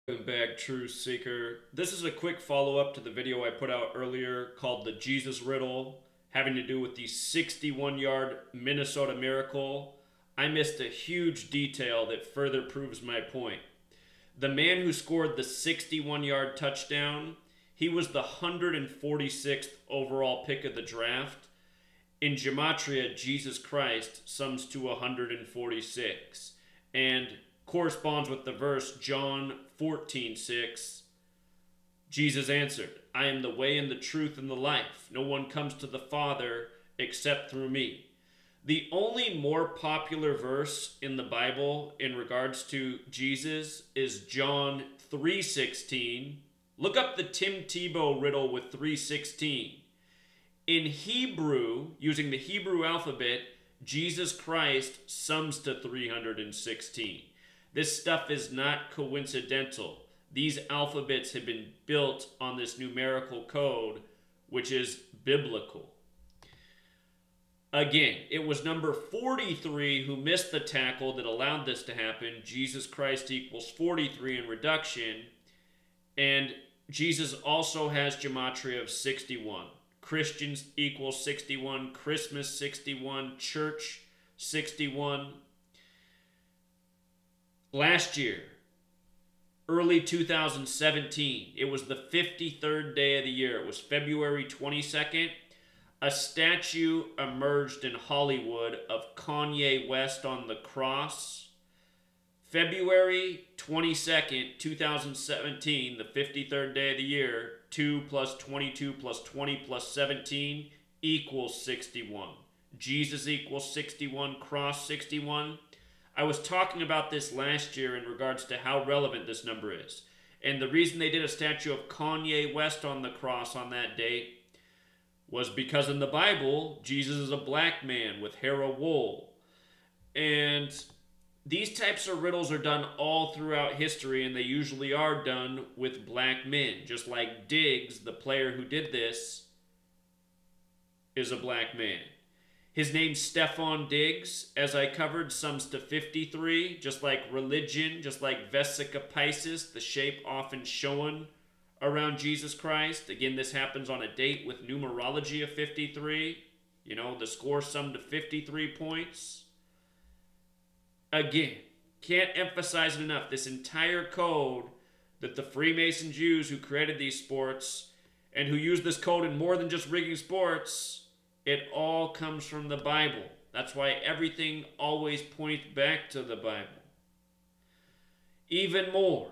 Welcome back, Truth Seeker. This is a quick follow-up to the video I put out earlier called the Jesus Riddle, having to do with the 61-yard Minnesota Miracle. I missed a huge detail that further proves my point. The man who scored the 61-yard touchdown, he was the 146th overall pick of the draft. In Gematria, Jesus Christ sums to 146 and corresponds with the verse John 14:6. Jesus answered, I am the way and the truth and the life. No one comes to the Father except through me. The only more popular verse in the Bible in regards to Jesus is John 3:16. Look up the Tim Tebow riddle with 3:16. In Hebrew, using the Hebrew alphabet, Jesus Christ sums to 316. This stuff is not coincidental. These alphabets have been built on this numerical code, which is biblical. Again, it was number 43 who missed the tackle that allowed this to happen. Jesus Christ equals 43 in reduction. And Jesus also has gematria of 61. Christians equals 61. Christmas 61. Church 61. Last year, early 2017, it was the 53rd day of the year. It was February 22nd. A statue emerged in Hollywood of Kanye West on the cross. February 22nd, 2017, the 53rd day of the year, 2 plus 22 plus 20 plus 17 equals 61. Jesus equals 61, cross 61. I was talking about this last year in regards to how relevant this number is. And the reason they did a statue of Kanye West on the cross on that date was because in the Bible, Jesus is a black man with hair of wool. And these types of riddles are done all throughout history, and they usually are done with black men. Just like Diggs, the player who did this, is a black man. His name's Stefon Diggs, as I covered, sums to 53, just like religion, just like Vesica Pisces, the shape often shown around Jesus Christ. Again, this happens on a date with numerology of 53. You know, the score summed to 53 points. Again, can't emphasize it enough. This entire code that the Freemason Jews who created these sports and who use this code in more than just rigging sports, it all comes from the Bible. That's why everything always points back to the Bible. Even more,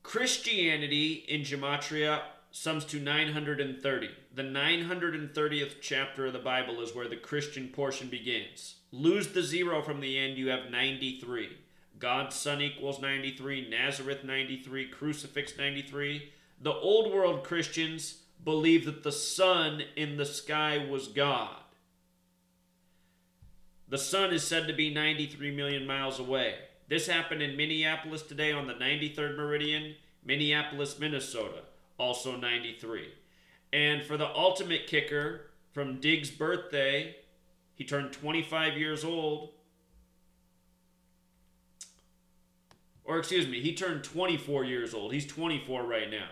Christianity in Gematria sums to 930. The 930th chapter of the Bible is where the Christian portion begins. Lose the zero from the end, you have 93. God's Son equals 93, Nazareth 93, Crucifix 93. The old world Christians believe that the sun in the sky was God. The sun is said to be 93 million miles away. This happened in Minneapolis today on the 93rd meridian. Minneapolis, Minnesota, also 93. And for the ultimate kicker, from Diggs' birthday, he turned 25 years old. Or excuse me, he turned 24 years old. He's 24 right now.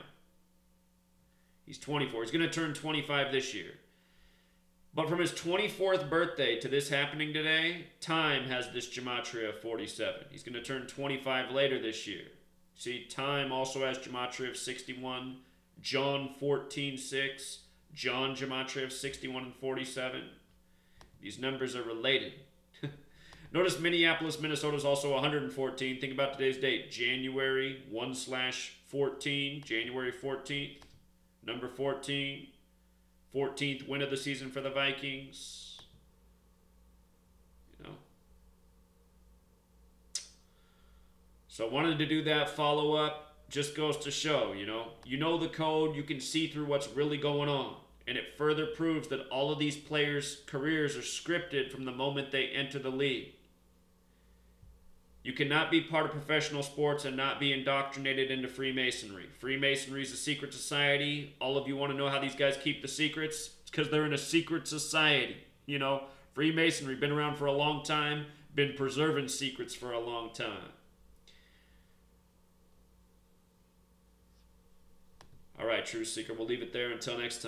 He's 24. He's going to turn 25 this year. But from his 24th birthday to this happening today, time has this gematria of 47. He's going to turn 25 later this year. See, time also has gematria of 61. John 14:6. John gematria of 61 and 47. These numbers are related. Notice Minneapolis, Minnesota is also 114. Think about today's date. January 1/14. January 14th. Number 14, 14th win of the season for the Vikings. You know. So I wanted to do that follow-up. Just goes to show, you know the code, you can see through what's really going on. And it further proves that all of these players' careers are scripted from the moment they enter the league. You cannot be part of professional sports and not be indoctrinated into Freemasonry. Freemasonry is a secret society. All of you want to know how these guys keep the secrets? It's because they're in a secret society. You know, Freemasonry, been around for a long time, been preserving secrets for a long time. Truth Seeker. We'll leave it there until next time.